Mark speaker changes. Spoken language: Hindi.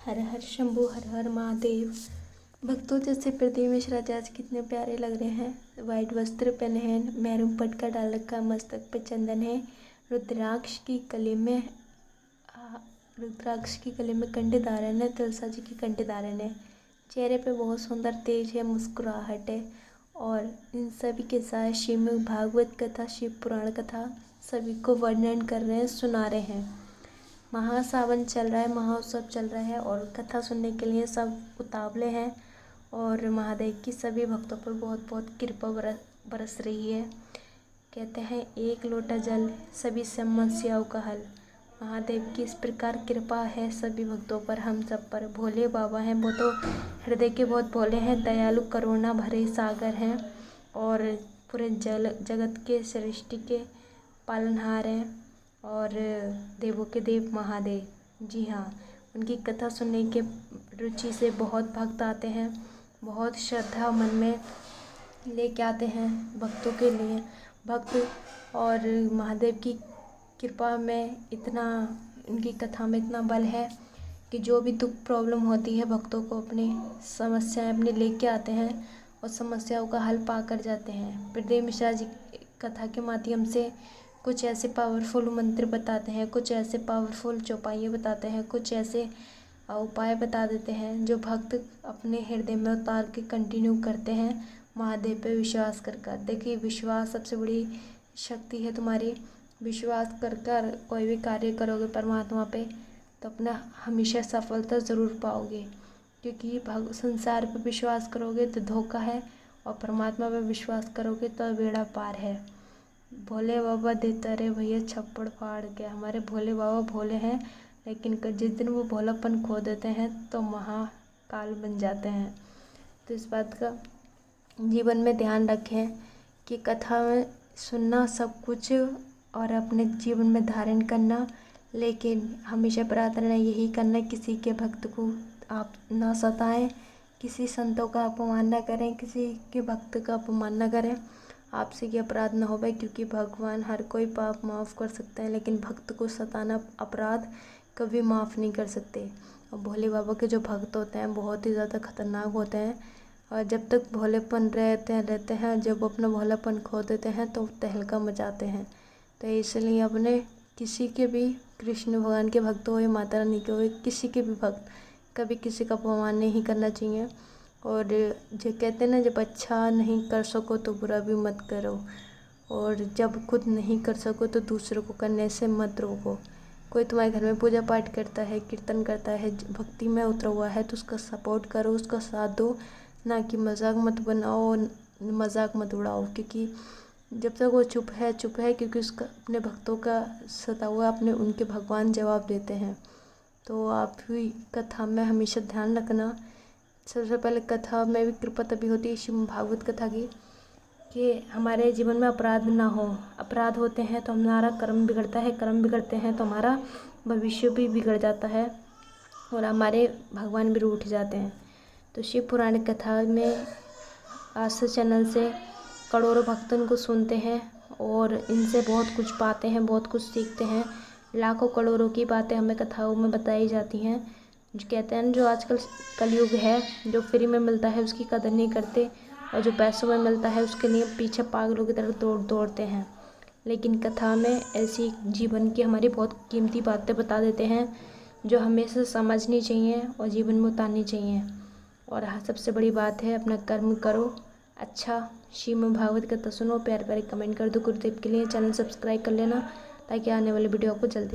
Speaker 1: हर हर शंभू हर हर महादेव। भक्तों, जैसे प्रदीप मिश्रा जी आज कितने प्यारे लग रहे हैं। वाइट वस्त्र पहने हैं, मैरून पटका डाल रखा, मस्तक पे चंदन है। रुद्राक्ष की गले में कंठी धारण है। तुलसा जी की कंठी धारण है। चेहरे पे बहुत सुंदर तेज है, मुस्कुराहट है। और इन सभी के साथ श्रीमद् भागवत कथा, शिव पुराण कथा सभी को वर्णन कर रहे हैं, सुना रहे हैं। महासावन चल रहा है, महोत्सव चल रहा है और कथा सुनने के लिए सब उतावले हैं। और महादेव की सभी भक्तों पर बहुत बहुत कृपा बरस रही है। कहते हैं एक लोटा जल सभी समस्याओं का हल। महादेव की इस प्रकार कृपा है सभी भक्तों पर, हम सब पर। भोले बाबा हैं, वो तो हृदय के बहुत भोले हैं, दयालु करुणा भरे सागर हैं और पूरे जगत के सृष्टि के पालनहार हैं और देवों के देव महादेव। जी हाँ, उनकी कथा सुनने के रुचि से बहुत भक्त आते हैं, बहुत श्रद्धा मन में लेके आते हैं भक्तों के लिए। भक्त और महादेव की कृपा में इतना, उनकी कथा में इतना बल है कि जो भी दुख प्रॉब्लम होती है भक्तों को अपनी समस्याएं अपनी लेके आते हैं और समस्याओं का हल पा कर जाते हैं। प्रदीप मिश्रा जी कथा के माध्यम से कुछ ऐसे पावरफुल मंत्र बताते हैं, कुछ ऐसे पावरफुल चौपाइयाँ बताते हैं, कुछ ऐसे उपाय बता देते हैं जो भक्त अपने हृदय में उतार के कंटिन्यू करते हैं महादेव पे विश्वास कर। देखिए, विश्वास सबसे बड़ी शक्ति है तुम्हारी। विश्वास कर कोई भी कार्य करोगे परमात्मा पे तो अपना हमेशा सफलता ज़रूर पाओगे। क्योंकि संसार पे विश्वास करोगे तो धोखा है और परमात्मा पे विश्वास करोगे तो बेड़ा पार है। भोले बाबा देता रे भैया छप्पड़ फाड़ के। हमारे भोले बाबा भोले हैं, लेकिन जिस दिन वो भोलापन खो देते हैं तो महाकाल बन जाते हैं। तो इस बात का जीवन में ध्यान रखें कि कथा में सुनना सब कुछ और अपने जीवन में धारण करना, लेकिन हमेशा प्रार्थना यही करना किसी के भक्त को आप ना सताएं, किसी संतों का अपमान ना करें, किसी के भक्त का अपमान ना करें। आपसे ये अपराध न हो भाई, क्योंकि भगवान हर कोई पाप माफ़ कर सकते हैं, लेकिन भक्त को सताना अपराध कभी माफ़ नहीं कर सकते। और भोले बाबा के जो भक्त होते हैं बहुत ही ज़्यादा खतरनाक होते हैं और जब तक भोलेपन रहते हैं, जब अपना भोलापन खो देते हैं तो तहलका मचाते हैं। तो इसलिए अपने किसी के भी, कृष्ण भगवान के भक्त हो या माता रानी के हो, किसी के भी भक्त, कभी किसी का अपमान नहीं करना चाहिए। और जो कहते हैं ना, जब अच्छा नहीं कर सको तो बुरा भी मत करो, और जब खुद नहीं कर सको तो दूसरों को करने से मत रोको। कोई तुम्हारे घर में पूजा पाठ करता है, कीर्तन करता है, भक्ति में उतरा हुआ है तो उसका सपोर्ट करो, उसका साथ दो, ना कि मजाक मत बनाओ, मजाक मत उड़ाओ। क्योंकि जब तक वो चुप है क्योंकि उसका अपने भक्तों का सता हुआ अपने उनके भगवान जवाब देते हैं। तो आप भी कथा में हमेशा ध्यान रखना। सबसे पहले कथा में भी कृपा तभी होती है श्रीमद् भागवत कथा की, कि हमारे जीवन में अपराध ना हो। अपराध होते हैं तो हमारा कर्म बिगड़ता है, कर्म बिगड़ते हैं तो हमारा भविष्य भी बिगड़ जाता है और हमारे भगवान भी रूठ जाते हैं। तो शिव पुराण कथा में आस्था चैनल से करोड़ों भक्त उनको सुनते हैं और इनसे बहुत कुछ पाते हैं, बहुत कुछ सीखते हैं। लाखों करोड़ों की बातें हमें कथाओं में बताई जाती हैं। जो कहते हैं जो आजकल कलयुग है, जो फ्री में मिलता है उसकी कदर नहीं करते और जो पैसों में मिलता है उसके लिए पीछे पागलों की तरह दौड़ते हैं। लेकिन कथा में ऐसी जीवन की हमारी बहुत कीमती बातें बता देते हैं जो हमें से समझनी चाहिए और जीवन में उतारनी चाहिए। और हाँ, सबसे बड़ी बात है अपना कर्म करो अच्छा। श्रीमद् भागवत कथा सुनो, प्यारे प्यारे कमेंट कर दो। गुरुदेव के लिए चैनल सब्सक्राइब कर लेना ताकि आने वाले वीडियो आपको जल्दी